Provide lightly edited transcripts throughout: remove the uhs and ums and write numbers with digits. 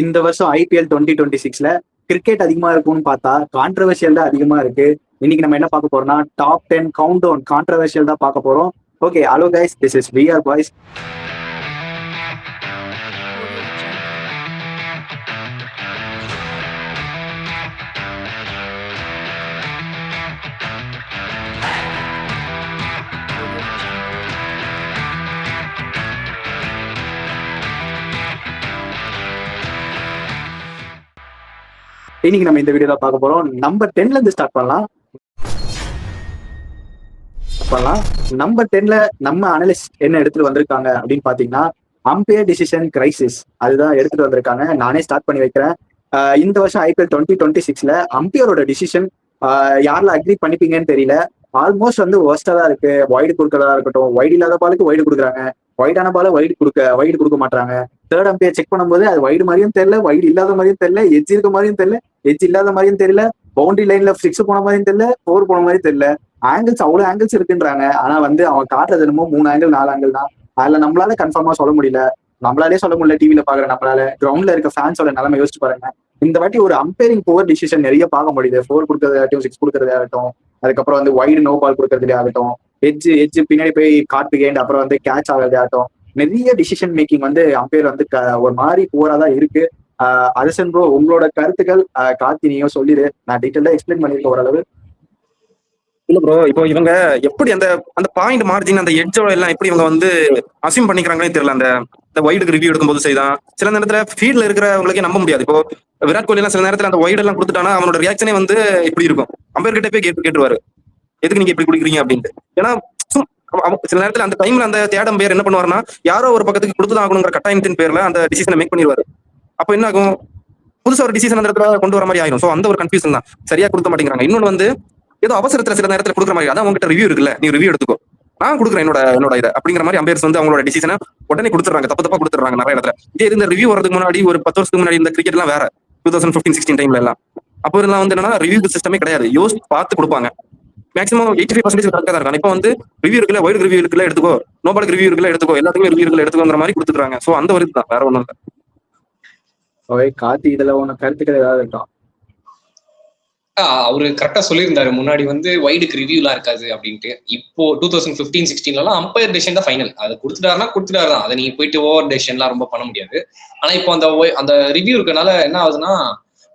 இந்த வருஷம் IPL 2026ல cricket அதிகமா இருக்கும்னு பார்த்தா கான்ட்ரவர்ஷியல் தான் அதிகமா இருக்கு. இன்னைக்கு நம்ம என்ன பார்க்க போறோம்னா டாப் 10 கவுண்ட் டவுன் கான்ட்ரவர்ஷியல் தான் பார்க்க போறோம். Okay, hello guys, this is VR boys. இன்னைக்கு நம்ம இந்த வீடியோ தான் பார்க்க போறோம். நம்பர் 10ல இருந்து ஸ்டார்ட் பண்ணலாம். நம்பர் 10ல நம்ம அனலிஸ்ட் என்ன எடுத்துட்டு வந்திருக்காங்க அப்படின்னு பாத்தீங்கன்னா, அம்பையர் டிசிஷன் கிரைசிஸ் அதுதான் எடுத்துட்டு வந்திருக்காங்க. நானே ஸ்டார்ட் பண்ணி வைக்கிறேன். இந்த வருஷம் ஐபிஎல் 2026ல அம்பையரோட டிசிஷன் யாரெல்லாம் அக்ரி பண்ணிப்பீங்கன்னு தெரியல. ஆல்மோஸ்ட் வந்து ஒர்ஸ்டா தான் இருக்கு. வைடு கொடுக்கறதா இருக்கட்டும், வைடு இல்லாத பாலுக்கு வைடு கொடுக்குறாங்க, வைடான பால வைடு கொடுக்க மாட்டாங்க. தேர்ட் அம்பையர் செக் பண்ணும்போது அது வைடு மாதிரியும் தெரியல, வைடு இல்லாத மாதிரியும் தெரியல, எட்ஜ் இருக்க மாதிரியும் தெரியல, எட்ஜ் இல்லாத மாதிரியும் தெரியல, பவுண்டரி லைன்ல 6 போன மாதிரியும் தெரியல, 4 போன மாதிரி தெரியல. ஆங்கிள்ஸ் அவ்வளவு ஆங்கிள்ஸ் இருக்குன்றாங்க. ஆனா வந்து அவன் காட்டுறது என்னமோ 3 ஆங்கிள் 4 ஆங்கிள் தான். அதுல நம்மளால கன்ஃபார்மா சொல்ல முடியல. நம்மளாலே சொல்ல முடியல டிவில பாக்குற நம்மளால. கிரவுண்ட்ல இருக்க ஃபேன்ஸோட நிலைமை யோசிச்சு பாருங்க. இந்த வாட்டி ஒரு அம்பையரிங் புவர் டிசிஷன் நிறைய பார்க்க முடியுது. 4 கொடுக்கறதாகட்டும், 6 கொடுக்கறதாகட்டும், அதுக்கப்புறம் வந்து வைடு நோ பால் கொடுக்கறதே ஆகட்டும், எட்ஜ் பின்னாடி போய் காட் பிகேண்ட் அப்புறம் வந்து கேட்ச் ஆகிறதே ஆகட்டும், நிறைய டிசிஷன் மேக்கிங் வந்து அம்பையர் வந்து ஒரு மாதிரி புவரா தான் இருக்கு. அரசன் ப்ரோ, உங்களோட கருத்துக்கள் கார்த்தி நீயும் சொல்லிடு. நான் டீட்டெயிலா எக்ஸ்பிளைன் பண்ணிருக்கேன் ஓரளவு. இல்ல ப்ரோ, இப்போ இவங்க எப்படி அந்த அந்த பாயிண்ட் மார்ஜின் அந்த எட்ஜோட எல்லாம் எப்படி இவங்க வந்து அசியூம் பண்ணிக்கிறாங்கன்னு தெரியல. அந்த வைடுக்கு ரிவ்யூ எடுக்கும்போது செய்தான் சில நேரத்துல ஃபீல்ட்ல இருக்கிறவங்களுக்கே நம்ப முடியாது. இப்போ விராட் கோலி எல்லாம் சில நேரத்துல அந்த வைடு எல்லாம் கொடுத்துட்டானா அவனோட ரியாக்ஷனே வந்து இப்படி இருக்கும். அம்பையர் கிட்ட போய் கேட்டுருவாரு, எதுக்கு நீங்க இப்படி குடிக்கிறீங்க அப்படின்ட்டு. ஏன்னா சில நேரத்துல அந்த டைம்ல அந்த தேர்ட் அம்பையர் என்ன பண்ணுவாருன்னா, யாரோ ஒரு பக்கத்துக்கு கொடுத்துதான் ஆகணுங்கிற கட்டாயத்தின் பேர்ல அந்த டிசிஷனை மேக் பண்ணிடுவாரு. அப்ப என்ன ஆகும், புதுசா ஒரு டிசிஷன் அந்த இடத்துல கொண்டு வர மாதிரி ஆயிரும். சோ அந்த ஒரு கன்ஃபியூஷன் தான், சரியா கொடுக்க மாட்டேங்கிறாங்க. இன்னொன்னு வந்து ஏதோ அவசரத்துல சில நேரத்துல கொடுக்குற மாதிரி, அதான் உங்ககிட்ட ரிவ்யூ இருக்குல்ல, நீ ரிவ்யூ எடுத்துக்கோ, நான் கொடுக்குறேன் என்னோட இதை அப்படிங்கிற மாதிரி அம்பையர்ஸ் வந்து அவங்களோட டிசிஷனை உடனே கொடுத்துறாங்க, தப்பா கொடுத்துறாங்க நிறைய இடத்துல. இதே இந்த ரிவ்யூ வரதுக்கு முன்னாடி ஒரு 10 வருஷத்துக்கு முன்னாடி இந்த கிரிக்கெட் எல்லாம் வேற, 2015-16 டைம்ல எல்லாம் அப்போ எல்லாம் வந்து என்னன்னா ரிவ்யூ சிஸ்டமே கிடையாது, யோசிச்சு பார்த்து கொடுப்பாங்க. மேக்ஸிமம் 85% கரெக்டா தான் இருக்கும். இப்போ வந்து ரிவ்யூ இருக்குல்ல, வைடு ரிவ்யூ இருக்குல்ல எடுத்துக்கோ, நோபாலுக்கு ரிவ்யூ இருக்குல்ல எடுத்துக்கோ, எல்லாத்துக்குமே ரிவ்யூ இருக்குல்ல எடுத்துக்கோங்கிற மாதிரி கொடுத்துறாங்க. சோ அந்த ஒரு இதுதான், வேற ஒண்ணும் இல்லை. ஓகே கார்த்தி, இதுல உனக்கு கருத்துக்கள் ஏதாவது இருக்கா? அவரு கரெக்டா சொல்லியிருந்தாரு முன்னாடி வந்து வைடுக்கு ரிவ்யூலாம் இருக்காது அப்படின்ட்டு. இப்போ 2015-16 அம்பையர் டெசிஷன் தான் ஃபைனல். அதை கொடுத்துட்டாரு தான். அதை நீங்க போயிட்டு ஓவர் டெசிஷன்லாம் ரொம்ப பண்ண முடியாது. ஆனா இப்போ அந்த ரிவ்யூ இருக்கனால என்ன ஆகுதுன்னா,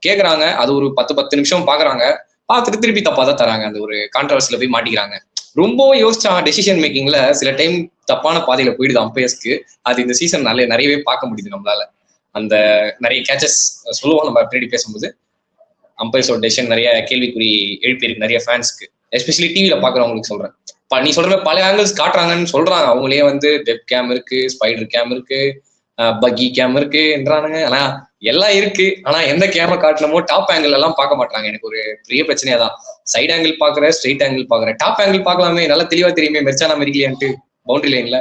கேக்குறாங்க, அது ஒரு 10 நிமிஷம் பாக்குறாங்க, பார்த்துட்டு திருப்பி தப்பா தான் தராங்க. அந்த ஒரு கான்ட்ரவர்சில போய் மாட்டிக்கிறாங்க. ரொம்ப யோசிச்சா டெசிஷன் மேக்கிங்ல சில டைம் தப்பான பாதையில போயிடுது அம்பையர்ஸ்க்கு. அது இந்த சீசன் நிறையவே பார்க்க முடியுது நம்மளால. அந்த நிறைய கேச்சஸ் சொல்லுவோம் நம்ம பின்னாடி பேசும்போது. அம்பையர்ஸோட டெசிஷன் நிறைய கேள்விக்குறி எழுப்பியிருக்கு நிறைய ஃபேன்ஸ்க்கு, எஸ்பெஷலி டிவியில பாக்குறவங்களுக்கு சொல்றேன். நீ சொல்ற பல ஆங்கிள்ஸ் காட்டுறாங்கன்னு சொல்றாங்க. அவங்களே வந்து வெப் கேம் இருக்கு, ஸ்பைடர் கேம் இருக்கு, பக்கி கேம் இருக்குன்றானுங்க. ஆனா எல்லாம் இருக்கு. ஆனா எந்த கேமரா காட்டணுமோ டாப் ஆங்கிள் எல்லாம் பார்க்க மாட்டாங்க. எனக்கு ஒரு பெரிய பிரச்சனையா தான். சைட் ஆங்கிள் பாக்குறேன், ஸ்ட்ரெயிட் ஆங்கிள் பாக்குறேன், டாப் ஆங்கிள் பார்க்கலாமே, நல்லா தெளிவா தெரியுமே மெர்ச்சானா மெரிக்கலையான்ட்டு பவுண்டரி லைன்ல.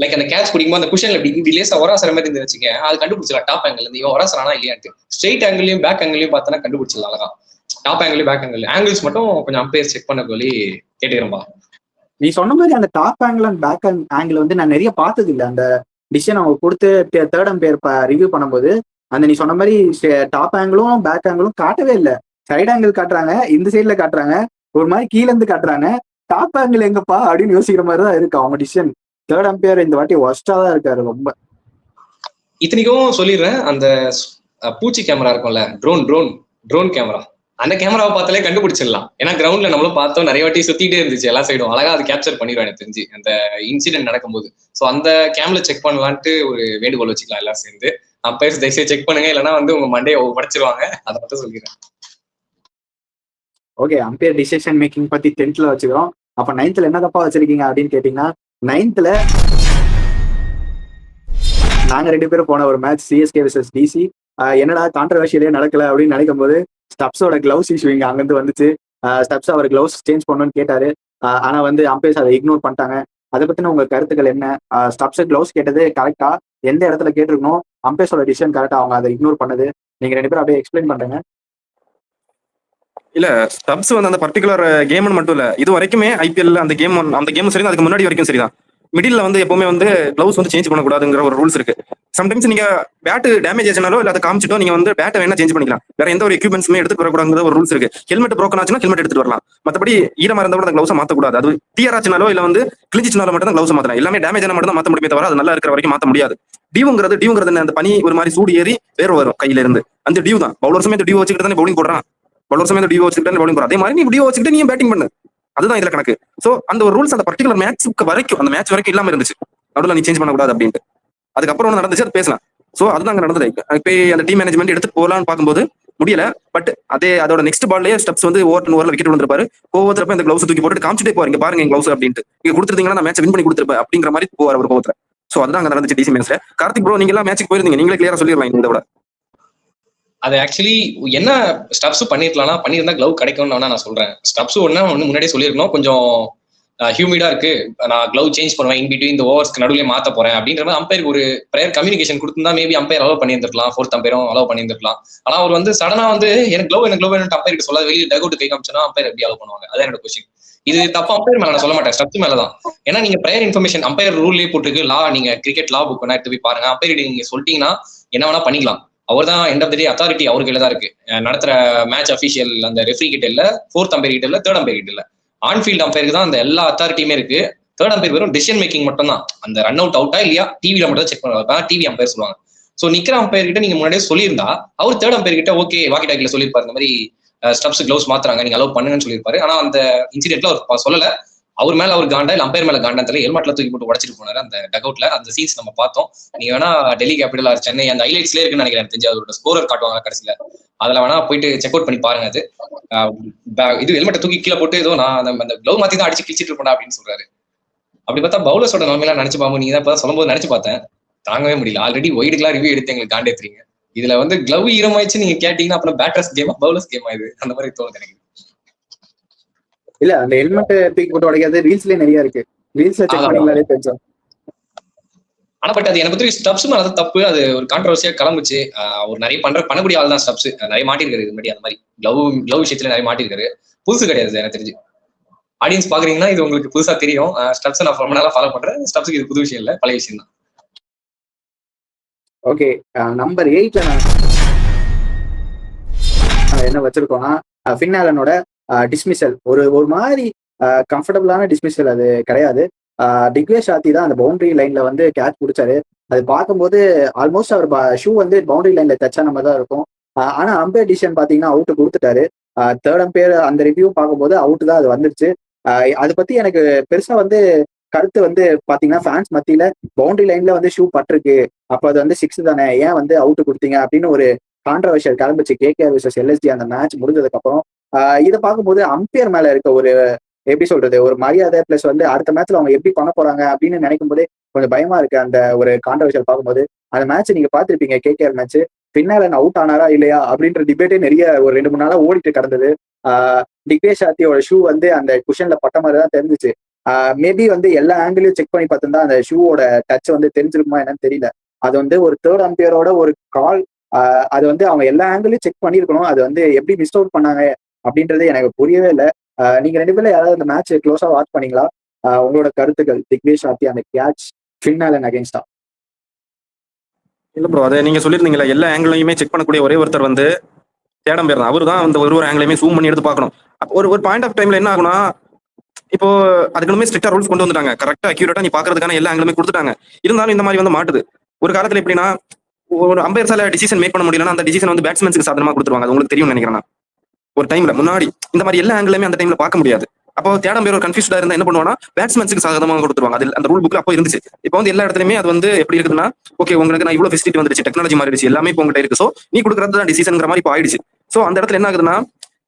லைக் அந்த கேட்ச் பிடிக்கும்போது அந்த குஷன்ல இப்படி லேசா ஒராசர மாதிரி இருந்து வச்சுக்கேன், அது கண்டுபிடிச்சலாம் டாப் ஆங்கிள் இருந்து இவன் ஒராசரானா இல்லையான்ட்டு. ஸ்ட்ரெயிட் ஆங்கிளையும் பேக் ஆங்கிளையும் பார்த்தனா கண்டுபிடிச்சலாம் அழகா. டாப் ஆங்கிள் பேக் ஆங்கிள்ஸ் மட்டும் கொஞ்சம் அம்பையர் செக் பண்ண சொல்லி கேட்டுக்கிறோம்பா. நீ சொன்ன மாதிரி அந்த top angle and back angle வந்து நான் நிறைய பார்த்தது இல்லை. அந்த டிசிஷன் அவங்க கொடுத்து தேர்ட் அம்பையர் ரிவ்யூ பண்ணும்போது அந்த நீ சொன்ன மாதிரி டாப் ஆங்கிளும் பேக் ஆங்கிளும் காட்டவே இல்லை. சைட் ஆங்கிள் காட்டுறாங்க, இந்த சைட்ல காட்டுறாங்க, ஒரு மாதிரி கீழே இருந்து காட்டுறாங்க. டாப் ஆங்கிள் எங்கப்பா அப்படின்னு யோசிக்கிற மாதிரி தான் இருக்கு அவங்க டிசிஷன். தேர்ட் அம்பையர் இந்த வாட்டி ஒஸ்டா தான் இருக்காரு ரொம்ப. இத்தனைக்கும் சொல்லிடுறேன், அந்த பூச்சி கேமரா இருக்கும்ல, ட்ரோன் கேமரா, அந்த கேமராவை பார்த்தாலே கண்டுபிடிச்சிடலாம். ஏன்னா கிரவுண்ட்ல நம்மளும் பார்த்தோம், நிறைய வாட்டி சுத்திட்டே இருந்துச்சு எல்லா சைடும். அழகா அது கேப்சர் பண்ணிடுவோம் எனக்கு தெரிஞ்சு அந்த இன்சிடென்ட் நடக்கும்போது. ஸோ அந்த கேம்ல செக் பண்ணலான்ட்டு ஒரு வேண்டுகோள் வச்சுக்கலாம் எல்லாரும் சேர்ந்து. அம்பையர்ஸ் தயவுசெய்து செக் பண்ணுங்க, இல்லைன்னா வந்து உங்க மண்டையை உடைச்சிருவாங்க. அதை மட்டும் சொல்லிடுறேன். ஓகே, அம்பையர் டிசிஷன் மேக்கிங் பத்தி 10th வச்சுக்கிறோம். அப்ப 9th என்ன தப்பா வச்சிருக்கீங்க அப்படின்னு கேட்டீங்கன்னா, 9th நாங்க 2 பேரும் போன ஒரு மேட்ச் சிஎஸ்கே vs டிசி. என்னடா கான்ட்ரவர்ஷியலே நடக்கல அப்படின்னு நினைக்கும் போது ஸ்டப்ஸோட கிளவுஸ் இஷ்யூ இங்க அங்கிருந்து வந்துச்சு. ஸ்டப்ஸ் அவர் கிளவுஸ் சேஞ்ச் பண்ணணும்னு கேட்டாரு. ஆனா வந்து அம்பையர்ஸ் அதை இக்னோர் பண்ணிட்டாங்க. அதை பத்தின உங்க கருத்துக்கள் என்ன? ஸ்டப்ஸ் கிளவுஸ் கேட்டது கரெக்டா? எந்த இடத்துல கேட்டிருக்கணும்? அம்பையர்ஸோட டிசிஷன் கரெக்டா? அவங்க அதை இக்னோர் பண்ணது நீங்க 2 பேரும் அப்படியே எக்ஸ்பிளைன் பண்றீங்க. இல்ல, ஸ்டப்ஸ் வந்து அந்த பர்டிகுலர் கேம்னு மட்டும் இல்ல, இது வரைக்குமே ஐபிஎல் அந்த கேம் சரி, அதுக்கு முன்னாடி வரைக்கும் சரிதான். மிடில் வந்து எப்பவுமே வந்து கிளவுஸ் வந்து சேஞ்ச் பண்ணக்கூடாதுங்கிற ஒரு ரூல்ஸ் இருக்கு. சம்டைம்ஸ் நீங்க பேட் டேமேஜ் ஆச்சுனாலோ இல்ல அதை காமிச்சிட்டோ நீங்க வந்து பேட்டை வேணா சேஞ்ச் பண்ணிக்கலாம். வேற எந்த ஒரு எக்யூப்மெண்ட்ஸுமே எடுத்து வரக்கூடாதுங்கிற ஒரு ரூல்ஸ் இருக்கு. ஹெல்மெட் ப்ரோக்கன் ஆச்சுன்னா ஹெல்மெட் எடுத்துட்டு வரலாம். மத்தபடி ஈரமா இருந்தா கூட அந்த கிளவுஸை மாத்தக்கூடாது. அது டியர் ஆச்சுனாலோ இல்ல வந்து கிழிச்சினாலோ மட்டும் தான் கிளவுஸ் மாத்தலாம். எல்லாமே டேமேஜ் ஆனா மட்டும் தான் மாத்த முடியுமே தவிர அது நல்லா இருக்கிற வரைக்கும் மாத்த முடியாது. டியூங்கிறது அந்த பனி ஒரு மாதிரி சூடு ஏறி வேற வரும் கையில இருந்து. அந்த டியூ தான் பவுலர்ஸுமே இந்த டியூ வச்சுக்கிட்டு தான் பவுலிங் போடுறான். பவுலர்ஸுமே இந்த டியூ வச்சுக்கிட்டு பவுலிங் போடுறான். அதே மாதிரி நீ டியூ வச்சுக்கிட்டு நீ பேட்டிங் பண்ணு. அதுதான் இதுல கணக்கு. சோ அந்த ஒரு ரூல்ஸ் அந்த பர்டிகுலர் மேட்ச்க்கு வரைக்கும் அந்த மேட்ச் வரைக்கும் இல்லாம இருந்துச்சு. நடுவில் நீ சேஞ்ச் பண்ணக்கூடாது அப்படின்ட்டு. அதுக்கப்புறம் ஒன்று நடந்துச்சு, அது பேசலாம். சோ அதுதான் அங்க நடந்தது. இப்போ அந்த டீம் மேனேஜ்மெண்ட் எடுத்துட்டு போகலான்னு பார்க்கும்போது முடியல. பட் அதோட நெக்ஸ்ட் பால்லயே ஸ்டெப்ஸ் வந்து ஓவர்ல விக்கெட் விழுந்திருப்பாரு. கோவத்துல இந்த கிளவுஸ் தூக்கி போட்டு காமிச்சிட்டே போவார், இங்க பாருங்க கிளவுஸ் அப்படின்ட்டு. நீங்க கொடுத்துருந்தீங்கன்னா நான் மேட்ச் வின் பண்ணி கொடுத்துருப்பேன் அப்படிங்கிற மாதிரி போவார் அவர் கோவத்துல. சோ அதுதான் அங்க நடந்துச்சு டிசி மேட்ச்ல. கார்த்திக் ப்ரோ, நீங்க எல்லாம் மேட்சுக்கு போயிருந்தீங்க, நீங்களே கிளியரா சொல்லிடலாம் இந்த விட. அது ஆக்சுவலி என்ன ஸ்டப்ஸ் பண்ணிருக்கலாம், பண்ணியிருந்தா கிளவ் கிடைக்கும்னு நான் சொல்றேன். ஸ்டப்ஸ் ஒன்னு முன்னாடியே சொல்லியிருக்கணும், கொஞ்சம் ஹியூமிடா இருக்கு, நான் கிளவ் சேஞ்ச் பண்ணுவேன் இன் பிட்வீன் இந்த ஓவர்ஸ்க்கு நடுவில் மாத்த போறேன் அப்படின்ற மாதிரி அம்பையருக்கு ஒரு ப்ரேயர் கம்யூனிகேஷன் கொடுத்திருந்தா மேபி அம்பையர் அலோவ் பண்ணியிருந்திருக்கலாம், ஃபோர்த் அம்பையரும் அலோவ் பண்ணியிருந்திருக்கலாம். ஆனா அவர் வந்து சடனா வந்து எனக்கு கிளவ் அம்பையருக்கு சொல்லாத வெளியே டக் அவுட் கை காமிச்சோன்னா அம்பையர் எப்படி அலோவ் பண்ணுவாங்க? அதான் என்னோட கொஸ்டின். இது தப்பு அம்பையர் மேல நான் சொல்ல மாட்டேன், ஸ்டப்ஸ் மேலதான். ஏன்னா நீங்க ப்ரேயர் இன்ஃபர்மேஷன் அம்பையர் ரூல்லேயே போட்டுருக்கு, லா நீங்க கிரிக்கெட் லா புக் வேணா எடுத்து போய் பாருங்க. அம்பையர் நீங்க சொல்லிட்டீங்கன்னா என்ன வேணா பண்ணிக்கலாம். அவர் தான் end of the day authority அவர் கையில தான் இருக்கு. நடத்துற மேட்ச் அபிஷியல் அந்த ரெஃப்ரி கிட்ட இல்ல, ஃபோர்த் அம்பையர் கிட்ட இல்ல, தேர்ட் அம்பையர் கிட்ட இல்ல, ஆன்ஃபீல்ட் அம்பையருக்கு தான் அந்த எல்லா அத்தாரிட்டியுமே இருக்கு. தேர்ட் அம்பையர் வெறும் டிசிஷன் மேக்கிங் மட்டும் தான். அந்த ரன் அவுட்டா இல்லையா டிவில மட்டும் தான் செக் பண்ணுவாங்க, டிவி அம்பையர் சொல்லுவாங்க. சோ நிக்கிற அம்பையர் கிட்ட நீங்க முன்னாடியே சொல்லியிருந்தா அவர் தேர்ட் அம்பையர் கிட்ட ஓகே வாக்கி டாக்கில சொல்லியிருப்பாரு, இந்த மாதிரி ஸ்டப்ஸ் கிளவுஸ் மாத்துறாங்க நீங்க அலோவ் பண்ணுங்கன்னு சொல்லியிருப்பாரு. ஆனா அந்த இன்சிடென்ட்ல அவர் சொல்லல. அவர் மேல அவர் காண்டா இல்ல அம்பையர் மேல காண்டா தெரியல, ஹெல்மெட்ல தூக்கி போட்டு உடச்சிட்டு போனாரு அந்த டக் அவுட்ல. அந்த சீன்ஸ் நம்ம பார்த்தோம். நீங்க வேணா டெல்லி கேபிட்டல் ஆர் சென்னை அந்த ஹைலைட்ஸ்ல இருக்குன்னு நினைக்கிறேன், தெரிஞ்சு அவரோட ஸ்கோரர் காட்டுவாங்க கடைசியில, அதுல வேணா போயிட்டு செக் அவுட் பண்ணி பாருங்க. அது இது ஹெல்மெட்டை தூக்கி கீழே போட்டு ஏதோ நான் அந்த கிளவ் மாத்தி தான் அடிச்சு கிழிச்சிட்டு இருப்பேன் அப்படின்னு சொல்றாரு. அப்படி பார்த்தா பவுலர்ஸோட நிலைமையெல்லாம் நினைச்சு பாம்பு நீங்க தான் சொல்லும் போது நினைச்சு பார்த்தேன், தாங்கவே முடியல. ஆல்ரெடி ஒயிடுக்கெல்லாம் ரிவ்யூ எடுத்து எங்களுக்கு காண்டேத்துறீங்க, இதுல வந்து கிளவ் ஈரமாயிடுச்சு நீங்க கேட்டீங்கன்னா அப்புறம் பேட்டர்ஸ் கேமா பவுலர்ஸ் கேமா இது அந்த மாதிரி தோணுது எனக்கு. இல்ல அந்த ஹெல்மெட் தூக்கி போட்டு உடைக்காது ரீல்ஸ்லயே நிறைய இருக்கு, ரீல்ஸ்ல செக் பண்ணீங்களாலே தெரியும். ஆனா பட் அது எனக்கு தெரியும் ஸ்டப்ஸ் மேல தப்பு, அது ஒரு கான்ட்ரவர்சியா கிளம்புச்சு. அவர் நிறைய பண்ணக்கூடிய ஆள் தான் ஸ்டப்ஸ், நிறைய மாட்டிருக்காரு இது மாதிரி. அந்த மாதிரி கிளவ் விஷயத்துல நிறைய மாட்டிருக்காரு, புதுசு கிடையாது எனக்கு தெரிஞ்சு. ஆடியன்ஸ் பாக்குறீங்கன்னா இது உங்களுக்கு புதுசா தெரியும். ஸ்டப்ஸ் நான் ரொம்ப நாளா ஃபாலோ பண்றேன், ஸ்டப்ஸ்க்கு இது புது விஷயம் இல்ல, பழைய விஷயம் தான். ஓகே, நம்பர் 8ல என்ன வச்சிருக்கோம்னா ஃபின்னாலனோட டிஸ்மிசல். ஒரு மாதிரி கம்ஃபர்டபுளான டிஸ்மிசல் அது கிடையாது. டிக்வேஷ் ஆத்தி தான் அந்த பவுண்டரி லைன்ல வந்து கேட்ச் பிடிச்சாரு. அது பார்க்கும்போது ஆல்மோஸ்ட் அவர் ஷூ வந்து பவுண்டரி லைன்ல தச்சான மாதிரி தான் இருக்கும். ஆனா அம்பையர் டிசிஷன் பாத்தீங்கன்னா அவுட் கொடுத்துட்டாரு. தேர்ட் அம்பையர் அந்த ரிவ்யூ பார்க்கும்போது அவுட் தான் அது வந்துருச்சு. அதை பத்தி எனக்கு பெருசா வந்து கருத்து வந்து பாத்தீங்கன்னா ஃபேன்ஸ் மத்தியில பவுண்டரி லைன்ல வந்து ஷூ பட்டிருக்கு, அப்ப அது வந்து 6 தானே, ஏன் வந்து அவுட் கொடுத்தீங்க அப்படின்னு ஒரு கான்ட்ரவர்ஷியல் கிளம்பிச்சு கேகேஆர் vs எல்எஸ்டி அந்த மேட்ச் முடிஞ்சதுக்கு அப்புறம். இதை பார்க்கும்போது அம்பையர் மேல இருக்க ஒரு எப்படி சொல்றது ஒரு மரியாதை பிளஸ் வந்து அடுத்த மேட்ச்ல அவங்க எப்படி பண்ண போறாங்க அப்படின்னு நினைக்கும் போதே கொஞ்சம் பயமா இருக்கு. அந்த ஒரு கான்ட்ரவர்ஷியல் பார்க்கும்போது அந்த மேட்ச் நீங்க பாத்திருப்பீங்க, கேகேஆர் மேட்ச் பின்னால அவுட் ஆனாரா இல்லையா அப்படின்ற டிபேட்டே நிறைய ஒரு 2-3 நாளா ஓடிட்டு கிடந்தது. டிக்வேஷ் ஆத்தியோட ஷூ வந்து அந்த குஷன்ல பட்ட மாதிரி தான் தெரிஞ்சிச்சு. மேபி வந்து எல்லா ஆங்கிளையும் செக் பண்ணி பார்த்திருந்தா அந்த ஷூவோட டச் வந்து தெரிஞ்சிருக்குமா என்னன்னு தெரியல. அது வந்து ஒரு தேர்ட் அம்பையரோட ஒரு கால், அது வந்து அவங்க எல்லா ஆங்கிளையும் செக் பண்ணிருக்கணும். அது வந்து எப்படி மிஸ் அவுட் பண்ணாங்க அப்படின்றது எனக்கு புரியவே இல்லை. நீங்க 2 பேர்ல யாராவது அந்த மேட்ச் க்ளோஸா வாட்ச் பண்ணீங்களா? உங்களோட கருத்துக்கள் திக்வேஷ் ஆத்தி அந்த கேட்ச் ஃபின்னாலன் அகைன்ஸ்டா. இல்ல ப்ரோ, அதை நீங்க சொல்லிருந்தீங்களா எல்லா ஆங்கிளையுமே செக் பண்ணக்கூடிய ஒரே ஒருத்தர் வந்து தேடம் பேர் தான். அவரு தான் அந்த ஒரு ஆங்கிளையுமே ஜூம் பண்ணி எடுத்து பார்க்கணும். ஒரு பாயிண்ட் ஆஃப் டைம்ல என்ன ஆகும்னா, இப்போ அதுக்குமே ஸ்ட்ரிக்டா ரூல்ஸ் கொண்டு வந்துட்டாங்க, கரெக்டா அக்யூரேட்டா நீ பாக்குறதுக்கான எல்லா ஆங்கிலுமே கொடுத்துட்டாங்க. இருந்தாலும் இந்த மாதிரி வந்து மாட்டுது. ஒரு காலத்துல எப்படின்னா ஒரு அம்பையர்ஸால டிசிஷன் மேக் பண்ண முடியலன்னா அந்த டிசிஷன் வந்து பேட்ஸ்மேன்ஸ்க்கு சாதனமா கொடுத்துருவாங்க. அது உங்களுக்கு தெரியும் நினைக்கிறேன். ஒரு டைம்ல முன்னாடி இந்த மாதிரி எல்லா ஆங்கிலுமே அந்த டைம்ல பார்க்க முடியாது. அப்போ தேடம் பேர் ஒரு கன்ஃபியூஸ்டா இருந்தா என்ன பண்ணுவாங்கன்னா பேட்ஸ்மேன்ஸ்க்கு சாதகமாக கொடுத்துருவாங்க. அது அந்த ரூல் புக்ல அப்போ இருந்துச்சு. இப்போ வந்து எல்லா இடத்துலயுமே அது வந்து எப்படி இருக்குதுன்னா, ஓகே உங்களுக்கு நான் இவ்வளவு ஃபெசிலிட்டி வந்துருச்சு, டெக்னாலஜி மாறிடுச்சு, எல்லாமே இப்போ உங்ககிட்ட இருக்கு, சோ நீ கொடுக்குறது தான் டிசிஷன்ங்கிற மாதிரி இப்போ ஆயிடுச்சு. சோ அந்த இடத்துல என்ன ஆகுதுன்னா,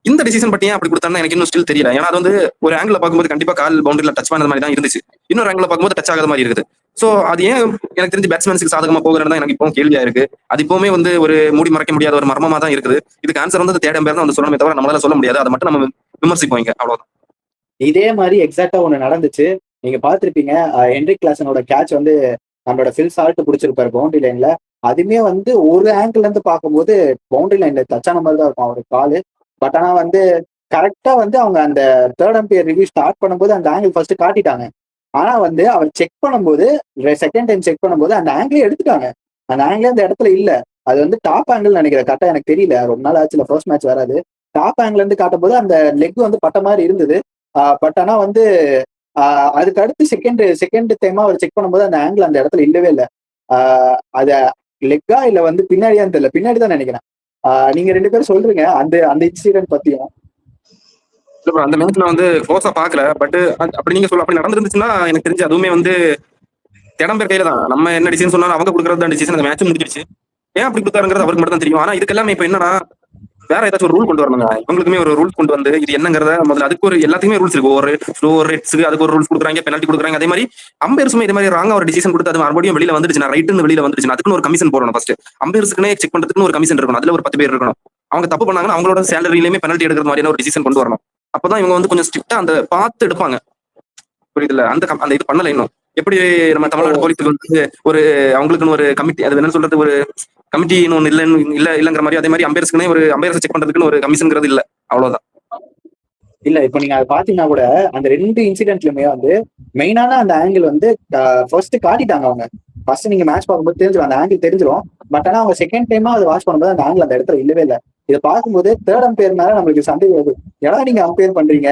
இந்த டிசிஷன் பத்தி அப்படி கொடுத்தாங்கன்னா எனக்கு இன்னும் ஸ்டில் தெரியல. ஏன்னா அது வந்து ஒரு ஆங்கிள் பார்க்கும்போது கண்டிப்பா கால் பவுண்டரியில டச் பண்ணது மாதிரி தான் இருந்துச்சு, இன்னொரு ஆங்கிள் பார்க்கும்போது டச் ஆகாத மாதிரி இருக்குது. சோ அது ஏன் எனக்கு தெரிஞ்சு பேட்ஸ்மேன்ஸ்க்கு சாதகமா போகிறது தான் எனக்கு இப்போ கேள்வியா இருக்கு. அது இப்பவுமே வந்து ஒரு மூடி மறைக்க முடியாத ஒரு மர்மமா தான் இருக்குது. இதுக்கு ஆன்சர் வந்து தேடம் பேர் தான் வந்து சொல்லணுமே தவிர நம்மளால சொல்ல முடியாது. அதை மட்டும் நம்ம விமர்சிப்போம் இங்க, அவ்வளவுதான். இதே மாதிரி எக்ஸாக்டா ஒண்ணு நடந்துச்சு, நீங்க பாத்திருப்பீங்க. ஹென்ரிக் கிளாசனோட கேட்ச் வந்து நம்மளோட ஃபில் சால்ட் பிடிச்சிருப்பாரு பவுண்டரி லைன்ல. அதுமே வந்து ஒரு ஆங்கிள் இருந்து பார்க்கும்போது பவுண்டரி லைன்ல டச்சான மாதிரி தான் இருக்கும் அவரு காலு. பட் ஆனா வந்து கரெக்டா வந்து அவங்க அந்த தேர்ட் அம்பையர் ரிவ்யூ ஸ்டார்ட் பண்ணும்போது அந்த ஆங்கிள் ஃபர்ஸ்ட் காட்டிட்டாங்க. ஆனா வந்து அவர் செக் பண்ணும்போது செகண்ட் டைம் செக் பண்ணும்போது அந்த ஆங்கிளே எடுத்துட்டாங்க. அந்த ஆங்கிளே அந்த இடத்துல இல்ல. அது வந்து டாப் ஆங்கிள் நினைக்கிறேன், கரெக்டா எனக்கு தெரியல, ரொம்ப நாள் ஆச்சுல ஃபர்ஸ்ட் மேட்ச் வராது. டாப் ஆங்கிள் இருந்து காட்டும் போது அந்த லெக் வந்து பட்ட மாதிரி இருந்தது. பட் ஆனா வந்து அதுக்கு அடுத்து செகண்ட் டைமா அவர் செக் பண்ணும்போது அந்த ஆங்கிள் அந்த இடத்துல இல்லவே இல்லை. அத லெக்கா இல்ல வந்து பின்னாடியான்னு தெரியல, பின்னாடி தான் நினைக்கிறேன். நீங்க 2 பேரும் சொல்றீங்க அந்த அந்த இன்சிடென்ட் பத்தியும். அந்த மேட்ச் நான் வந்து க்ளோஸா பாக்கல. பட் அப்படி நீங்க சொல்ல அப்படி நடந்துருந்துச்சுன்னா எனக்கு தெரிஞ்சு அதுவுமே வந்து திடம்பேர் கையில தான். நம்ம என்ன டிசிஷன் சொன்னாலும் அவங்க கொடுக்கறது தான் டிசிஷன். அந்த மேட்ச் முடிஞ்சிருச்சு. ஏன் அப்படி கொடுத்தாருங்கிறது அவருக்கு மட்டும் தான் தெரியும். ஆனா இதுக்கு எல்லாமே இப்ப என்னன்னா வேற ஏதாச்சும் ஒரு ரூல் கொண்டு வரணுங்க. இவங்களுக்குமே ஒரு ரூல் கொண்டு வந்து இது என்னங்கிறத முதல்ல அதுக்கு ஒரு எல்லாத்துக்குமே ரூல்ஸ் இருக்கு. ஒரு ரெட்ஸுக்கு அதுக்கு ஒரு ரூல்ஸ் கொடுக்குறாங்க, பெனல்ட்டி கொடுக்குறாங்க. அதே மாதிரி அம்பையர்ஸுமே இதே மாதிரி ராங்கா ஒரு டிசிஷன் கொடுத்து அது மறுபடியும் வெளியில வந்துருச்சுன்னா ரைட்டுன்னு வெளியில வந்துருச்சுன்னா அதுக்குன்னு ஒரு கமிஷன் போடணும். ஃபர்ஸ்ட் அம்பையர்ஸ்க்குனே செக் பண்றதுக்குன்னு ஒரு கமிஷன் இருக்கணும். அதுல ஒரு 10 பேர் இருக்கணும். அவங்க தப்பு பண்ணாங்கன்னா அவங்களோட சேலரியிலுமே பெனல்ட்டி எடுக்கிற மாதிரியான ஒரு டிசிஷன் கொண்டு வரணும். அப்பதான் இவங்க வந்து கொஞ்சம் ஸ்ட்ரிக்டா அந்த பார்த்து எடுப்பாங்க. புரியுதுல்ல? அந்த இது பண்ணல இன்னும். எப்படி நம்ம தமிழ்நாடு போலீஸுக்கு வந்து ஒரு அவங்களுக்குன்னு ஒரு கமிட்டி, அது என்ன சொல்றது, ஒரு கமிட்டின்னு ஒண்ணு இல்லங்கிற மாதிரி, அதே மாதிரி அம்பையர்ஸ்க்குனே ஒரு அம்பையர்ஸ் செக் பண்றதுக்குன்னு ஒரு கமிஷன்ங்கிறது இல்ல. அவ்வளவுதான். இல்ல இப்ப நீங்க அதை பாத்தீங்கன்னா கூட அந்த 2 இன்சிடென்ட்லயுமே வந்து மெயினான அந்த ஆங்கிள் வந்து ஃபர்ஸ்ட் காட்டிட்டாங்க. அவங்க ஃபர்ஸ்ட் நீங்க மேட்ச் பார்க்கும்போது தெரிஞ்சிடும், அந்த ஆங்கிள் தெரிஞ்சிடும். பட் ஆனா அவங்க செகண்ட் டைமா அதை வாட்ச் பண்ணும்போது அந்த ஆங்கிள் அந்த இடத்துல இல்லவே இல்லை. இதை பார்க்கும்போது தேர்ட் அம்பையர் மேல நம்மளுக்கு சந்தேகம் வருது. ஏன்னா நீங்க அம்பையர் பண்றீங்க,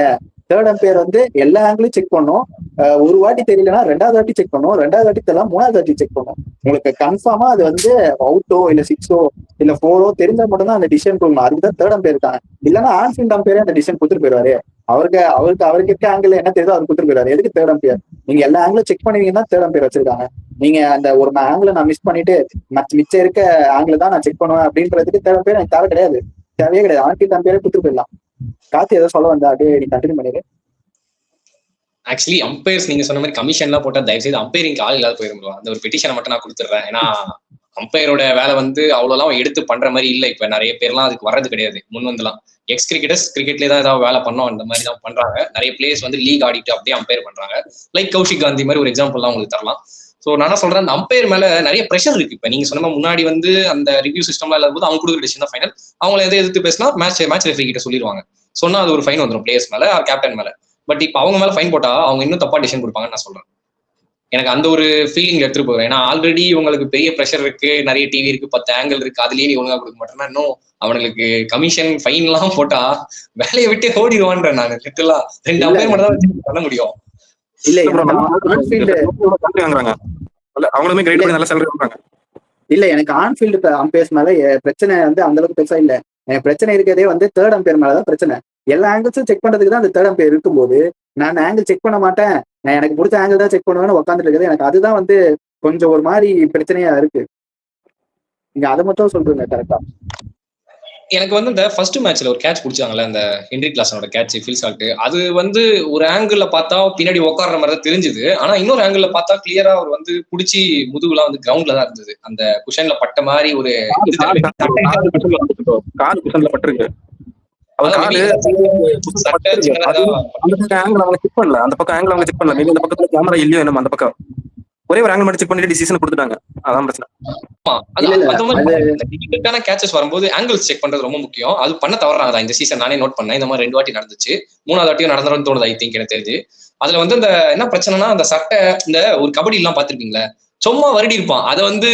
தேர்ட் அம்பையர் வந்து எல்லா ஆங்கிளும் செக் பண்ணும். ஒரு வாட்டி தெரியலன்னா 2வது வாட்டி செக் பண்ணும், 2வது வாட்டி தெரியல 3வது வாட்டி செக் பண்ணும். உங்களுக்கு கன்ஃபார்மா அது வந்து அவுட்டோ இல்ல 6ஓ இல்ல 4ஓ தெரிஞ்சா மட்டும் தான் அந்த டிசிஷன் கொடுக்கணும். அதுக்குதான் தேர்ட் அம்பையர் இருக்காங்க. இல்லைன்னா ஆன்ஃபீல்ட் அம்பையரே அந்த டிசிஷன் கொடுத்துட்டு போயிருவாரு. அவருக்கு இருக்க ஆங்கிள் என்ன தெரியுதோ அவர் கொடுத்துட்டு போயிருவாரு. எதுக்கு தேர்ட் அம்பையர்? நீங்க எல்லா ஆங்கிளும் செக் பண்ணுவீங்கன்னா தேர்ட் அம்பையர் வச்சிருக்காங்க. நீங்க அந்த ஒரு ஆங்கிள் நான் மிஸ் பண்ணிட்டு மிச்சம் இருக்க ஆங்கிள் தான் நான் செக் பண்ணுவேன் அப்படின்றதுக்கு தேர்ட் அம்பையர் எனக்கு தேவையே கிடையாது. ஆன்ஃபீல்ட் அம்பையரே கொடுத்துட்டு போயிடலாம். கார்த்தி ஏதோ சொல்ல வந்தா அப்படியே நீ கண்டினியூ பண்ணிடு. ஆக்சுவலி அம்பையர்ஸ் நீங்க சொன்ன மாதிரி கமிஷன்லாம் போட்டா தயவு செய்து அம்பையரிங் ஆள் இல்லாத போயிருந்தோம். அந்த ஒரு பெட்டிஷனை மட்டும் நான் கொடுத்துட்றேன். ஏன்னா அம்பையரோட வேலை வந்து அவ்வளோலாம் எடுத்து பண்ற மாதிரி இல்லை. இப்ப நிறைய பேர்லாம் அதுக்கு வர்றது கிடையாது. முன் வந்துலாம் எக்ஸ் கிரிக்கெட்டர்ஸ் கிரிக்கெட்லேயே தான் ஏதாவது வேலை பண்ணோம் அந்த மாதிரி தான் பண்றாங்க. நிறைய பிளேயர்ஸ் வந்து லீக் ஆடிட்டு அப்படியே அம்பையர் பண்றாங்க. லைக் கௌஷிக் காந்தி மாதிரி ஒரு எக்ஸாம்பிள்லாம் உங்களுக்கு தரலாம். ஸோ நான் சொல்றேன், அந்த அம்பையர் மேல நிறைய ப்ரெஷர் இருக்கு. இப்ப நீங்க சொன்ன முன்னாடி வந்து அந்த ரிவ்யூ சிஸ்டம்லாம் இல்லாத போது அவங்க கொடுக்குற டிசிஷன் தான் ஃபைனல். அவங்களை எதை எதிர்த்து பேசினா மேட்ச் ரெஃப்ரி கிட்ட சொல்லிடுவாங்க. சொன்னா அது ஒரு ஃபைன் வந்துடும் பிளேயர்ஸ் மேல, கேப்டன் மேல. பட் இப்போ அவங்க மேல ஃபைன் போட்டா அவங்க இன்னும் தப்பா டிசிஷன் கொடுப்பாங்கன்னு நான் சொல்றேன். எனக்கு அந்த ஒரு ஃபீலிங் எடுத்துட்டு போறேன். ஏன்னா ஆல்ரெடி உங்களுக்கு பெரிய ப்ரெஷர் இருக்கு, நிறைய டிவி இருக்கு, 10 ஆங்கிள் இருக்கு, அதுலயே நீ ஒழுங்கா கொடுக்க மாட்டேன்னா இன்னும் அவனுக்கு கமிஷன் ஃபைன் எல்லாம் போட்டா வேலையை விட்டு ஓடிடுவான்ற. நான் லிட்டலா 2 அம்பையர் மட்டும் தான் பண்ண முடியும். இல்ல அவங்களுமே கிரேட் பண்ணி நல்ல சேலரி கொடுப்பாங்க. இல்ல எனக்கு ஆன்ஃபீல்டு அம்பையர்ஸ் மேல பிரச்சனை வந்து அந்த அளவுக்கு பெருசா இல்ல. எனக்கு பிரச்சனை இருக்கிறதே வந்து தேர்ட் அம்பையர் மேலதான் பிரச்சனை. எல்லா ஆங்கிள்ஸும் செக் பண்றதுக்கு தான் அந்த தேர்ட் அம்பையர் இருக்கும்போது நான் ஆங்கிள் செக் பண்ண மாட்டேன், நான் எனக்கு பிடிச்ச ஆங்கிள் தான் செக் பண்ணுவேன்னு உட்காந்துட்டு இருக்குது. எனக்கு அதுதான் வந்து கொஞ்சம் ஒரு மாதிரி பிரச்சனையா இருக்கு. நீங்க அதை மட்டும் சொல்றீங்க கரெக்டா? எனக்கு வந்து இந்த ஃபர்ஸ்ட் மேட்ச்ல ஒரு கேட்ச் பிடிச்சாங்கல்ல, அந்த ஹென்ரி கிளாசனோட கேட்ச் ஃபீல் சால்ட், அது வந்து ஒரு ஆங்கிள் பார்த்தா பின்னாடி உட்கார்ற மாதிரி தான் தெரிஞ்சுது. ஆனா இன்னொரு ஆங்கிள் பார்த்தா கிளியரா அவர் வந்து பிடிச்சி முதுகுலாம் வந்து கிரவுண்ட்ல தான் இருந்தது. அந்த குஷன்ல பட்ட மாதிரி ஒரு கால் குஷன்ல பட்டிருக்கு. அந்த பக்கம் ஆங்கிள் அவங்க செக் பண்ணல. மேபி அந்த பக்கத்துல கேமரா இல்லையோ என்னமோ. அந்த பக்கம் ஒரே ஒரு ஆங்கிள் மட்டும் செக் பண்ணிட்டு டிசிஷன் கொடுத்துட்டாங்க. அதான் பிரச்சனை. கேச்சஸ் வரும்போது ஆங்கிள்ஸ் செக் பண்றது ரொம்ப முக்கியம். அது பண்ண தவறாங்க இந்த சீசன். நானே நோட் பண்ணேன். இந்த மாதிரி 2 வாட்டி நடந்துச்சு. 3வது வாட்டியும் நடந்துடும் தோணுது ஐ திங்க் எனக்கு தெரிஞ்சு. அதுல வந்து இந்த என்ன பிரச்சனைனா அந்த சட்டை, இந்த ஒரு கபடி எல்லாம் பாத்திருப்பீங்களா, சும்மா வருடி இருப்பான். அதை வந்து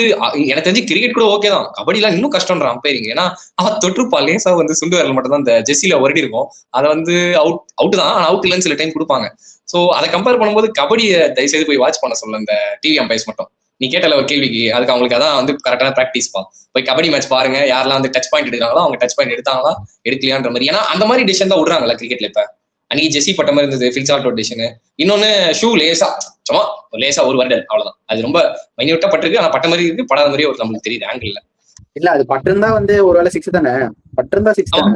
எனக்கு தெரிஞ்சு கிரிக்கெட் கூட ஓகே தான், கபடி எல்லாம் இன்னும் கஷ்டம்ன்றான் அம்பையரிங். ஏன்னா அவன் தொற்றுப்பான் லேசா வந்து சுண்டு வரல மட்டும் தான் இந்த ஜெர்சில வருடி இருக்கும். அதை வந்து அவுட் தான், ஆனா அவுட் இல்லைன்னு சில டைம் கொடுப்பாங்க. சோ அதை கம்பேர் பண்ணும்போது கபடியை தயவுசெய்து போய் வாட்ச் பண்ண சொல்ல இந்த டிவி அம்பையர்ஸ் மட்டும். நீ கேட்டல ஒரு கேள்விக்கு, அதுக்கு அவங்களுக்கு அதான் வந்து கரெக்டான பிராக்டிஸ் பா. போய் கபடி மேட்ச் பாருங்க, யாரெல்லாம் வந்து டச் பாயிண்ட் எடுக்கிறாங்களோ அவங்க டச் பாயிண்ட் எடுத்தாங்களா எடுக்கலையான்ற மாதிரி. ஏன்னா அந்த மாதிரி டிசிஷன் தான் விடுறாங்கல்ல கிரிக்கெட்ல. இப்ப அன்னைக்கு ஜெஸ்ஸி பட்ட மாதிரி இருந்தது ஃபில் சால்ட் டிசிஷன். இன்னொன்னு ஷூ லேசா சும்மா லேசா ஒரு வருடல் அவ்வளவுதான். அது ரொம்ப மைன்யூட்டா பட்டிருக்கு. ஆனா பட்ட மாதிரி இருக்கு, படாத மாதிரியே ஒரு நம்மளுக்கு தெரியுது ஆங்கிள். இல்ல அது பட்டிருந்தா வந்து ஒருவேளை 6 தானே, பட்டிருந்தா 6 தானே.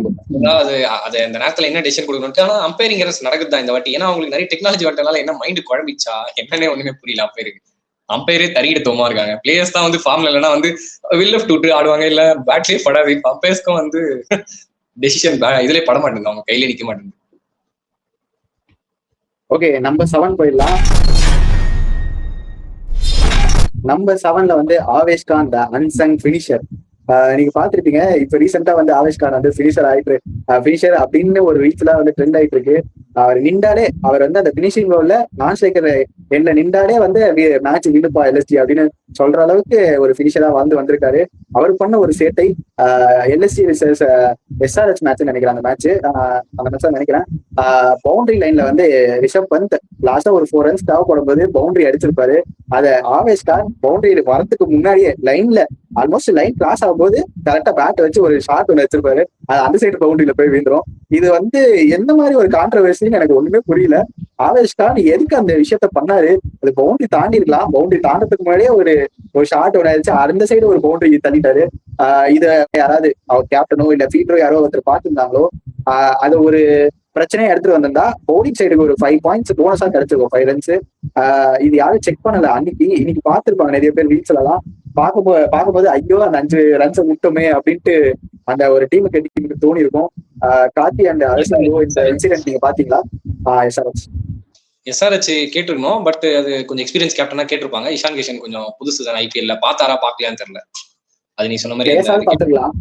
அது அந்த நேரத்துல என்ன டிசிஷன் கொடுக்கணும். ஆனா அம்பையரிங் நடக்குது தான் இந்த வாட்டி. ஏன்னா அவங்களுக்கு நிறைய டெக்னாலஜி வரதுனால என்ன மைண்ட் குழம்பிச்சா என்னன்னே ஒண்ணுமே புரியல. அம்பையரே தறியிட தோமா இருக்காங்க. பிளேயர்ஸ் தான் வந்து ஃபார்ம்ல இல்லைன்னா வந்து வில் லெஃப்ட் விட்டு ஆடுவாங்க, இல்ல பேட்லயே படாது. இப்ப அம்பையர்ஸ்க்கும் வந்து டெசிஷன் இதுலயே பட மாட்டேங்குது, அவங்க கையில நிக்க மாட்டேங்குது. ஓகே, நம்பர் 7 போயிடலாம். நம்பர் 7ல வந்து ஆவேஷ் கான் த அன்சங் ஃபினிஷர். நீங்க பாத்துருப்பீங்க, இப்ப ரீசெண்டா வந்து ஆவேஷ் கான் வந்து ஃபினிஷர் அப்படின்னு ஒரு ரீச்ல வந்து ட்ரெண்ட் ஆயிட்டு இருக்கு. அவர் நின்றாலே அவர் வந்து அந்த பினிஷிங் ரோல்ல நான் ஸ்ட்ரைக்கர் எண்ட்ல நின்றாலே வந்து மேட்ச் விடுப்பா எல்எஸ்டி அப்படின்னு சொல்ற அளவுக்கு ஒரு பினிஷரா வாழ்ந்து வந்திருக்காரு. அவர் பண்ண ஒரு சேட்டை எல்எஸ்டி விசஸ் எஸ்ஆர்எச் மேட்ச் நினைக்கிறேன். அந்த மேட்ச் நினைக்கிறேன் பவுண்டரி லைன்ல வந்து ரிஷப் பந்த் லாஸ்டா ஒரு 4 ரன்ஸ் தேவைப்படும் போது பவுண்டரி அடிச்சிருப்பாரு. அதை ஆவேஷ் கான் பவுண்டரி வரத்துக்கு முன்னாடியே லைன்ல ஆல்மோஸ்ட் லைன் கிராஸ் ஆகும்போது கரெக்டா பேட் வச்சு ஒரு ஷாட் ஒன்று வச்சிருப்பாரு. அது அந்த சைடு பவுண்டரியில போய் வீந்துரும். இது வந்து எந்த மாதிரி ஒரு கான்ட்ரவர்சின்னு எனக்கு ஒண்ணுமே புரியல. ஆவேஷ் கான் எதுக்கு அந்த விஷயத்த பண்ணாரு? அது பவுண்டரி தாண்டி இருக்கலாம். பவுண்டரி தாண்டதுக்கு முன்னாடியே ஒரு ஷாட் ஒன்று ஆயிடுச்சு. அந்த சைடு ஒரு பவுண்டரி தள்ளிட்டாரு. இத யாராவது அவர் கேப்டனோ இல்ல ஃபீல்டரோ யாரோ ஒருத்தர் பார்த்துருந்தாங்களோ அது ஒரு பிரச்சனையா எடுத்துட்டு வந்திருந்தா பவுலிங் சைடுக்கு ஒரு 5 பாயிண்ட்ஸ் போனஸா கிடைச்சிருக்கும், 5 ரன்ஸ். இது யாரும் செக் பண்ணல. இன்னைக்கு பார்த்திருப்பாங்க நிறைய பேர் ரீல்ஸ்ல எல்லாம் பார்க்கும்போது ஐயோ அந்த 5 ரன்ஸ் விட்டோமே அப்படின்ட்டு அந்த ஒரு டீம் கட்டி தோணி இருக்கும். கார்த்தி அண்ட் அரசாங்கோ இந்த இன்சிடென்ட் நீங்க பாத்தீங்களா? எஸ்ஆர்எச் கேட்டிருக்கணும், பட் அது கொஞ்சம் எக்ஸ்பீரியன்ஸ் கேப்டனா கேட்டிருப்பாங்க. இஷான் கிஷன் கொஞ்சம் புதுசு தான் ஐபிஎல்ல, பார்த்தாரா பார்க்கலையான்னு தெரியல. அது நீ சொன்ன மாதிரி பாத்துக்கலாம்.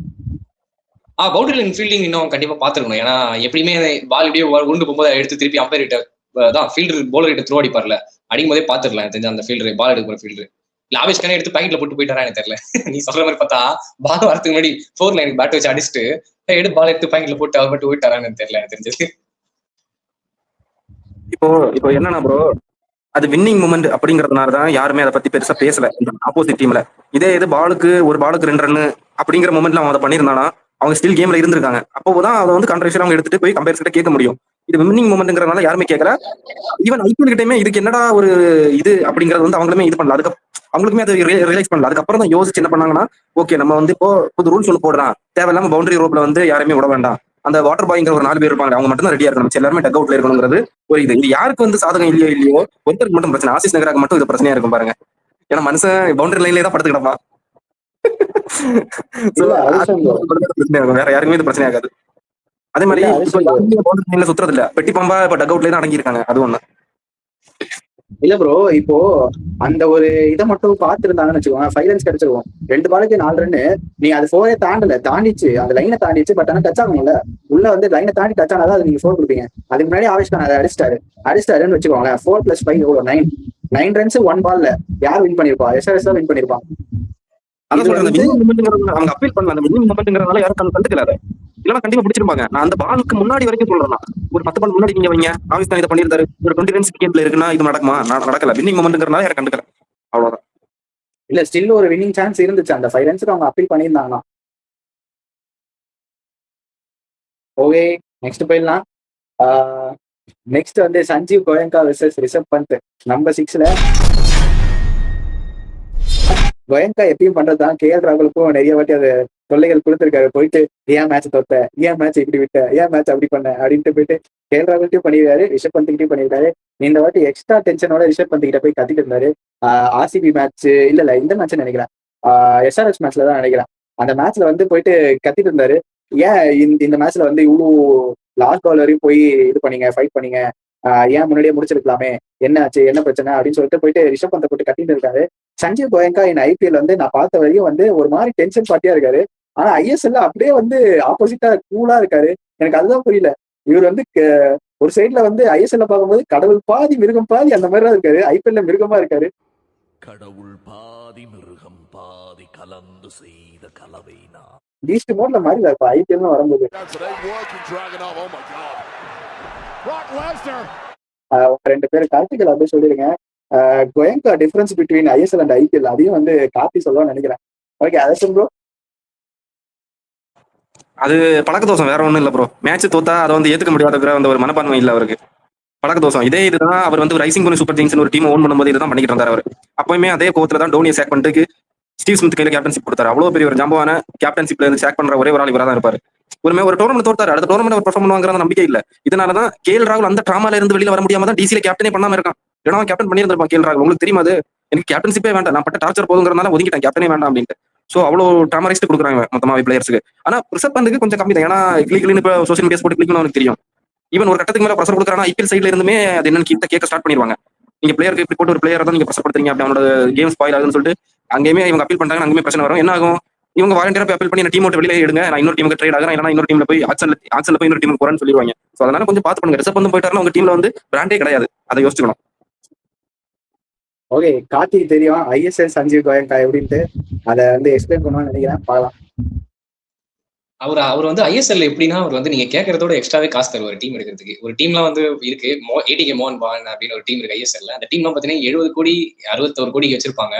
பவுண்டரி லைன் ஃபீல்டிங் இன்னும் கண்டிப்பா பாத்துருக்கணும். ஏன்னா எப்படியுமே பால் இப்படியே உருண்டு போகும்போது எடுத்து திருப்பி அம்பையர் கிட்ட தான் ஃபீல்டர் போலர் கிட்ட த்ரோ அடிப்பார்ல, அடிக்கும் போதே பாத்துக்கலாம் தெரிஞ்ச அந்த ஃபீல்டர் பால் எடுக்கிற ஃபீல்டர். ஆவேஷ் கானே எடுத்து பாயிண்ட்ல போட்டு போயிட்டாரா எனக்கு தெரியல. நீ சொல்ற மாதிரி பார்த்தா பால் வரதுக்கு முன்னாடி 4 லைனுக்கு பேட் வச்சு அடிச்சுட்டு எடுத்து பால் எடுத்து பாயிண்ட்ல போட்டு அவர் மட்டும் போயிட்டாரான்னு தெரியல எனக்கு தெரிஞ்சது. இப்போ என்னன்னா ப்ரோ, அது வின்னிங் மூமெண்ட் அப்படிங்கறதுனாலதான் யாருமே அதை பத்தி பெருசா பேசல ஆப்போசிட் டீம்ல. இதே இது ஒரு பாலுக்கு 2 ரன் அப்படிங்கிற மூமெண்ட்ல அவன் அதை பண்ணியிருந்தானா அவங்க ஸ்டில் கேம்ல இருந்திருக்காங்க. அப்போதான் அதை வந்து கான்ட்ரவர்ஷியல் அவங்க எடுத்துட்டு போய் கம்பேர்ஸ் கிட்ட கேட்க முடியும். இது வின்னிங் மூமெண்ட்ங்கிறதுனால யாருமே கேட்கல. ஈவன் ஐபிஎல் கிட்டயுமே இதுக்கு என்னடா ஒரு இது அப்படிங்கறது வந்து அவங்களுமே இது பண்ணல. அவங்களுக்குமே அதை ரியலைஸ் பண்ணல. அதுக்கப்புறம் தான் யோசிச்சு என்ன பண்ணாங்கன்னா, ஓகே நம்ம வந்து இப்போ புது ரூல்ஸ் ஒன்று போடுறான், தேவையில்லாம பவுண்டரி ரோப்ல வந்து யாருமே விட வேண்டாம், அந்த வாட்டர் பாய்ங்கிற ஒரு 4 பேர் இருப்பாங்க, அவங்க மட்டும் தான் ரெடியா இருக்கணும், எல்லாருமே டக் அவுட்ல இருக்கணுங்கிறது ஒரு இது யாருக்கு வந்து சாதகம் இல்லையோ ஒருத்தருக்கு மட்டும் பிரச்சனை. ஆசிஸ் நகராக்கு மட்டும் இது பிரச்சனையா இருக்கும் பாருங்க. ஏன்னா மனுஷன் பவுண்டரி லைன்லேயே தான் படுத்து கிடப்பான். வேற யாருக்குமே இது பிரச்சனை ஆகாது. அதே மாதிரி சுத்துறது இல்ல, பெட்டி பம்பா இப்ப டக் அவுட்ல தான் அடங்கி இருக்காங்க. அது ஒண்ணு இல்ல ப்ரோ. இப்போ அந்த ஒரு இதை மட்டும் பாத்துருந்தாங்கன்னு வச்சுக்கோங்க, 5 ரன்ஸ் கிடைச்சிருக்கும். 2 பாலுக்கு 4 ரன்னு. நீ அது 4 தாண்டிச்சு, அந்த லைனை தாண்டிச்சு. பட் ஆனா டச் ஆகணும்ல, உள்ள வந்து லைனை தாண்டி டச் ஆனாதான் அது நீங்க 4 கொடுப்பீங்க. அதுக்கு முன்னாடி ஆவேஷ் கான் அதை அடிச்சிட்டாருன்னு வச்சுக்கோங்களேன். 4+5 எவ்வளவு? 9 ரன்ஸ் 1 பால்ல யார் வின் பண்ணிருப்பா? எஸ்ஆர்எஸ் தான் வின் பண்ணிருப்பான். அவங்க அப்பீல் பண்ணல. அந்த வின்னிங் மொமெண்ட்ங்கறதுனால யாரும் கண்டுக்கல. இல்லைன்னா கண்டிப்பா பிடிச்சிருப்பாங்க. நான் அந்த பாலுக்கு முன்னாடி வரைக்கும் சொல்றேன். ஒரு 10 பால் முன்னாடி நீங்க வைங்க, ஆவேஷ் கான் இதை பண்ணிருந்தாரு, ஒரு 20 ரன்ஸ் கேம்ல இருக்குன்னா இது நடக்குமா? நடக்கல. வின்னிங் மொமெண்ட்ங்கறதுனால யாரும் கண்டுக்கல, அவ்வளவுதான். இல்ல ஸ்டில் ஒரு வின்னிங் சான்ஸ் இருந்துச்சு. அந்த 5 ரன்ஸ்க்கு அவங்க அப்பீல் பண்ணியிருந்தாங்கன்னா. ஓகே, நெக்ஸ்ட் போயிடலாம். நெக்ஸ்ட் வந்து சஞ்சீவ் கோயங்கா வெர்சஸ் ரிஷப் பந்த். நம்பர் 6ல கோயங்கா எப்பயும் பண்றதுதான். கேஎல் ராகுலுக்கும் நிறைய வாட்டி அது தொல்லைகள் கொடுத்திருக்காரு. போயிட்டு ஏன் மேட்ச் தோத்த, ஏன் மேட்ச் இப்படி விட்ட, ஏன் மேட்ச் அப்படி பண்ண அப்படின்ட்டு போயிட்டு கேஎல் ராகுல்ட்டையும் பண்ணிருக்காரு, ரிஷப் பந்த் கிட்டையும் பண்ணிருக்காரு. இந்த வாட்டி எக்ஸ்ட்ரா டென்ஷனோட ரிஷப் பந்த் கிட்ட போய் கத்திட்டு இருந்தாரு. ஆர்சிபி மேட்ச் இல்ல இந்த மேட்ச் நினைக்கிறேன், எஸ்ஆர்எஸ் மேட்ச்ல தான் நினைக்கிறேன். அந்த மேட்ச்ல வந்து போயிட்டு கத்திட்டு இருந்தாரு. ஏன் இந்த மேட்ச்ல வந்து இவ்வளவு லாஸ்ட் பால் வரையும் போய் இது பண்ணீங்க, ஃபைட் பண்ணீங்க, ஏன் முன்னாடியே முடிச்சிருக்கலாமே, என்ன ஆச்சு, என்ன பிரச்சனை அப்படின்னு சொல்லிட்டு போயிட்டு ரிஷப் பந்தை போட்டு கட்டிட்டு இருக்காரு. சஞ்சீவ் கோயங்கா இந்த ஐபிஎல் வந்து நான் பார்த்த வரையும் வந்து ஒரு மாதிரி டென்ஷன் பார்ட்டியா இருக்காரு. ஆனா ஐஎஸ்எல்ல அப்படியே வந்து ஆப்போசிட்டா கூலா இருக்காரு. எனக்கு அதுதான் புரியல. இவர் வந்து ஒரு சைட்ல வந்து ஐஎஸ்எல்ல பார்க்கும்போது கடவுள் பாதி மிருகம் பாதி அந்த மாதிரி தான் இருக்காரு, ஐபிஎல்ல மிருகமா இருக்காரு. கடவுள் பாதி மிருகம் பாதி கலந்து செய்த கலவைனா பீஸ்ட் மோட்ல மாதிரி தான் இப்ப ஐபிஎல் வரும்போது. 2 பேர் கார்த்திகள் அப்படியே சொல்லிருங்க. Goenka difference between ISL and IPL அதையும் வந்து கார்த்தி சொல்லுவான்னு நினைக்கிறேன். ஓகே, அதை ப்ரோ. அது பழக்க தோஷம், வேற ஒண்ணும் இல்ல ப்ரோ. மேட்ச் தோத்தா அதை வந்து ஏத்துக்க முடியாதுங்கிற அந்த ஒரு மனப்பான்மை இல்ல அவருக்கு. பழக்க தோஷம். இதே இதுதான் அவர் வந்து ரைசிங் பண்ணி சூப்பர் கிங்ஸ் ஒரு டீம் ஓன் பண்ணும்போது இதுதான் பண்ணிட்டு இருந்தார் அவர். அப்பயுமே அதே கோவத்துல தான் டோனியை சேக் பண்ணிட்டு ஸ்டீவ் ஸ்மித் கையில கேப்டன்ஷிப் கொடுத்தாரு. அவ்வளவு பெரிய ஒரு ஜம்பான கேப்டன்ஷிப்ல இருந்து சேக் பண்ற ஒரே ஒரு ஆள் இவரா தான் இருப்பாரு. ஒரு டோர்னமெண்ட் தோத்தாரு, அடுத்த டோர்னமெண்ட் அவர் பெர்ஃபார்ம் பண்ணுவாங்கிற நம்பிக்கை இல்ல. இதனாலதான் கேஎல் ராகுல் அந்த டிராமால இருந்து வெளியில வர முடியாம தான் டிசில கேப்டனே பண்ணாம இருக்கான். ஏன்னா கேப்டன் பண்ணியிருந்திருப்பான் கேஎல் ராகுல். உங்களுக்கு தெரியுமா? அது எனக்கு கேப்டன்ஷிப்பே வேண்டாம், நான் பட்ட டார்ச்சர் போதுங்கிறதுனால ஒதுக்கிட்டேன், கேப்டனே வேண்டாம் அப்படின்ட்டு. சோ அவ்வளவு ட்ராமரைஸ்ட் கொடுக்குறாங்க மொத்தமா பிளேயர்ஸுக்கு. ஆனா ரிஷப் பந்துக்கு கொஞ்சம் கம்மி தான். ஏன்னா கிளிக்னு இப்போ சோஷியல் மீடியா போட்டு கிளிக்னு அவனுக்கு தெரியும். ஈவன் ஒரு கட்டத்துக்கு மேல ப்ரெஷர் கொடுக்குறானா ஐபிஎல் சைட்ல இருந்துமே அது என்னன்னு கேட்க ஸ்டார்ட் பண்ணிடுவாங்க. நீங்க பிளேயருக்கு இப்படி போட்டு ஒரு பிளேயர் தான் நீங்க ப்ரெஷர் படுத்துறீங்க, அப்படி அவனோட கேம் ஸ்பாயில் ஆகுதுன்னு சொல்லிட்டு அங்கேயுமே இவங்க அப்பீல் பண்றாங்க, அங்கேயுமே பிரச்சனை வரும். என்ன ஆகும்? இவங்க வாலண்டியரா போய் அப்பீல் பண்ணி டீம் விட்டு வெளியே எடுங்க, நான் இன்னொரு டீமுக்கு ட்ரேட் ஆகிறேன், இல்லைனா இன்னொரு டீம்ல போய் ஆக்ஷன்ல போய் இன்னொரு டீமுக்கு போறேன்னு சொல்லிடுவாங்க. ஸோ அதனால கொஞ்சம் பார்த்து பண்ணுங்க. ரிஷப் பந்த் போயிட்டாருன்னா உங்க டீம்ல வந்து பிராண்டே கிடையாது, அதை யோசிச்சுக்கணும். ஓகே, கார்த்திக் தெரியும் ஐஎஸ்எல் சஞ்சீவ் கோயங்கா எப்படின்ட்டு, அதை வந்து எக்ஸ்பிளைன் பண்ணுவான்னு நினைக்கிறேன், பார்க்கலாம். அவர் வந்து ஐஎஸ்எல் எப்படின்னா, அவர் வந்து நீங்க கேட்கறதோட எக்ஸ்ட்ராவே காசு தருவார் டீம் எடுக்கிறதுக்கு. ஒரு டீம்லாம் வந்து இருக்கு, ஏடிகே மோகன் பகான் அப்படின்னு ஒரு டீம் இருக்கு ஐஎஸ்எல்ல. அந்த டீம்லாம் பாத்தீங்கன்னா 70 கோடி 61 கோடிக்கு வச்சிருப்பாங்க.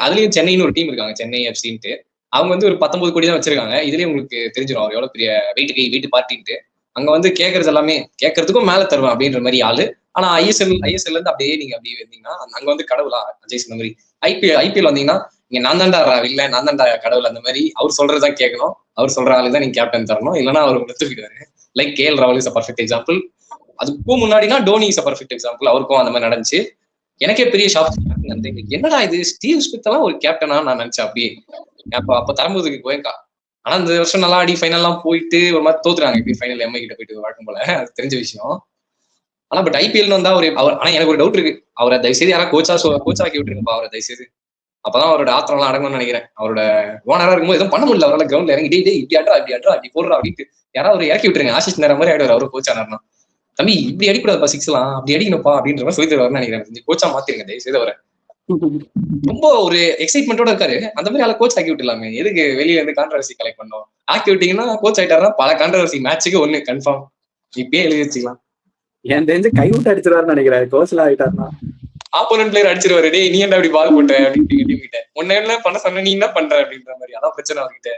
அதுலயும் சென்னைன்னு ஒரு டீம் இருக்காங்க, சென்னை எஃப்சின்ட்டு. அவங்க வந்து ஒரு 19 கோடி தான் வச்சிருக்காங்க. இதுலயே உங்களுக்கு தெரிஞ்சிடும் அவர் எவ்வளவு பெரிய வீட்டு பார்ட்டின்ட்டு. அங்க வந்து கேட்கறது எல்லாமே கேட்கறதுக்கும் மேல தருவேன் அப்படின்ற மாதிரி ஆளு. ஆனா ஐஎஸ்எல் இருந்து அப்படியே நீங்க அப்படியே வந்தீங்கன்னா அங்க வந்து கடவுளா அஜய் சொன்ன மாதிரி. ஐபிஎல் வந்தீங்கன்னா இங்க நான் தாண்டா இல்ல நான் தாண்டா கடவுள், அந்த மாதிரி அவர் சொல்றதுதான் கேட்கணும். அவர் சொல்ற ஆளுக்கு தான் நீங்க கேப்டன் தரணும், இல்லைன்னா அவர் தூக்கிடுவாரு. லைக் கேஎல் ராகுல் இஸ் அ பர்ஃபெக்ட் எக்ஸாம்பிள். அதுக்கும் முன்னாடினா Dhoni is a perfect example. அவருக்கும் அந்த மாதிரி நடந்துச்சு. எனக்கே பெரிய ஷாப், என்னடா இது ஸ்டீவ் ஸ்மித் எல்லாம் ஒரு கேப்டனா நான் நினைச்சேன் அப்படியே. அப்ப தரம்போதுக்கு கோயங்கா. ஆனா இந்த வருஷம் நல்லா ஆடி ஃபைனல் எல்லாம் போயிட்டு ஒரு மாதிரி தோத்துறாங்க. இப்படி ஃபைனல் எம்ஐ கிட்ட போயிட்டு வழக்கம் போல, அது தெரிஞ்ச விஷயம். ஆனா பட் ஐபிஎல் வந்தா அவர் ஆனா எனக்கு ஒரு டவுட் இருக்கு, அவரை தயவுசெய்து யாராவது கோச்சா ஆக்கி விட்டுருங்கப்பா அவரை தயவுசெய்து. அப்பதான் அவரோட ஆத்திரம் எல்லாம் அடங்கும்னு நினைக்கிறேன். அவரோட ஓனரா இருக்கும்போது எதுவும் பண்ண முடியல அவரால். கிரவுண்ட்ல இறங்கி இப்படி ஆடுறா இப்படி போடுறா அப்படின்ட்டு யாராவது ஒரு இறக்கி விட்டுருங்க. ஆசிஷ் நேரம் மாதிரி ஆயிடுவார் அவரு கோச் ஆனார்னா. தம்பி இப்படி அடிக்கூடாதுப்பா, சிக்ஸ்லாம் அப்படி அடிக்கணும்ப்பா அப்படின்ற மாதிரி சொல்லி தருவாருன்னு நினைக்கிறேன். கோச்சா மாத்திருங்க தயவுசெய்து அவரை. ரொம்ப ஒரு எக்ஸைட்மெண்டோட இருக்காரு, அந்த மாதிரி ஆளை கோச் ஆக்கி விட்டுலாமே. எதுக்கு வெளியில இருந்து கான்ட்ரவர்சி கலெக்ட் பண்ணோம்? ஆக்கி விட்டீங்கன்னா கோச் ஆயிட்டாருன்னா பல கான்ட்ரவர்சி மேட்சுக்கு 1 கன்ஃபார்ம் இப்பயே எழுதி வச்சுக்கலாம். என் தெரிஞ்சு கை விட்டு அடிச்சிருவாருன்னு நினைக்கிறேன் கோச்ல ஆயிட்டாருன்னா. ஆப்போனன்ட் பிளேயர் அடிச்சிருவாரு, டேய் நீ என்ன அப்படி பால் போட்ட அப்படின்னு உன்ன என்ன பண்ண சொன்ன, நீ என்ன பண்ற அப்படின்ற மாதிரி. அதான் பிரச்சனை அவர்கிட்ட.